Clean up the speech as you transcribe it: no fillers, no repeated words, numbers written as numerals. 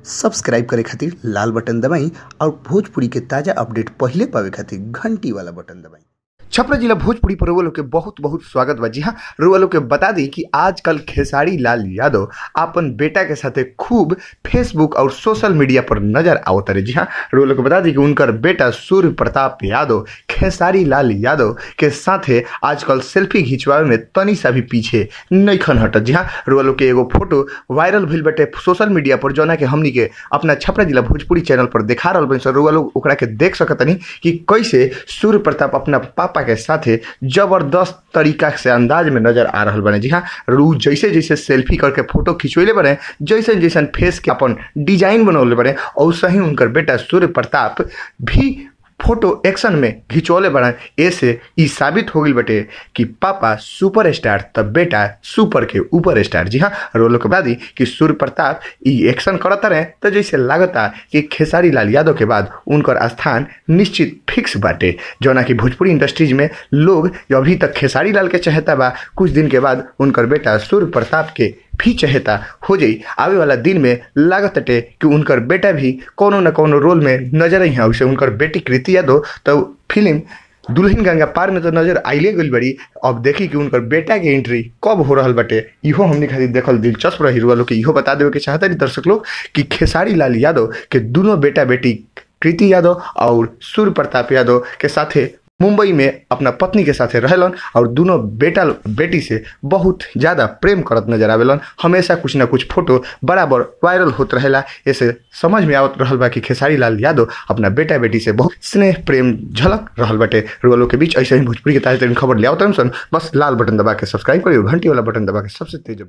Subscribe करे खातिर लाल button दबाई और भोजपुरी के ताजा अपडेट पहले पावे खातिर घंटी वाला बटन दबाई। छपरा जिला भोजपुरी पर रुआ लोग के बहुत बहुत स्वागत बा। जी हाँ, रुआ लोग के बता दी कि आजकल खेसारी लाल यादव अपन बेटा के साथे खूब फेसबुक और सोशल मीडिया पर नजर आवत रहे। जी हाँ, रुआ लोग के बता दी कि उनकर बेटा सूर्य प्रताप यादव खेसारी लाल यादव के साथे आजकल सेल्फी खिंचवावे में तनी सा भी पीछे नहीं खन हटत। जी हाँ, रुआ लोग के एगो फोटो वायरल भइल बाटे सोशल मीडिया पर, जौना के हमनी के अपना छपरा जिला भोजपुरी चैनल पर दिखा रहल बानी। रुआ लोग ओकरा के देख सकतनी कि कैसे सूर्य प्रताप अपना पापा के साथे जबरदस्त तरीका से अंदाज में नजर आ रहा बने। जी हाँ, रू जैसे जैसे सेल्फी करके फोटो खिंचवले बने, जैसे जैसे फेस के अपन डिजाइन बनौले बने, और सही उनकर बेटा सूर्य प्रताप भी फोटो एक्शन में खिंचौले बड़ा। ऐसे ई साबित हो गई बटे कि पापा सुपर स्टार तब बेटा सुपर के ऊपर स्टार। जी हाँ, रोलो के बाद कि सूर्य प्रताप ई एक्शन करता रहे तो जैसे लागता कि खेसारी लाल यादव के बाद उनकर स्थान निश्चित फिक्स बाटे। जौना कि भोजपुरी इंडस्ट्रीज में लोग अभी तक खेसारी लाल के चाहता बा, कुछ दिन के बाद उनकर बेटा सूर्य प्रताप के भी चहेता हो जाई। आवे वाला दिन में लागत अटे कि उनकर बेटा भी कोनो न कोनो रोल में नजर आई है। उनकर बेटी कृति यादव तो फिल्म दुल्हन गंगा पार में तो नजर आइले गई बड़ी। अब देखी कि उनकर बेटा के एंट्री कब हो रहा बटे, इहो हमने खातिर देखल दिलचस्प रही। रुआ लोग के इहो बता देवे के चाहता नहीं दर्शक लोग कि खेसारी लाल यादव के दोनों बेटा बेटी कृति यादव और सूर्य प्रताप यादव के साथे मुंबई में अपना पत्नी के साथे रहलन और दोनों बेटा बेटी से बहुत ज़्यादा प्रेम करत नजर आवेलन। हमेशा कुछ ना कुछ फोटो बराबर वायरल होत रहेला। ऐसे समझ में आवत रहल बा कि खेसारी लाल यादव अपना बेटा बेटी से बहुत स्नेह प्रेम झलक रहल बाटे। रुआ लोग के बीच ऐसे ही भोजपुरी के ताजा तरीन खबर ले आवत सन। बस लाल बटन दबा के सब्सक्राइब करिए, घंटी वाला बटन दबा के सबसे तेज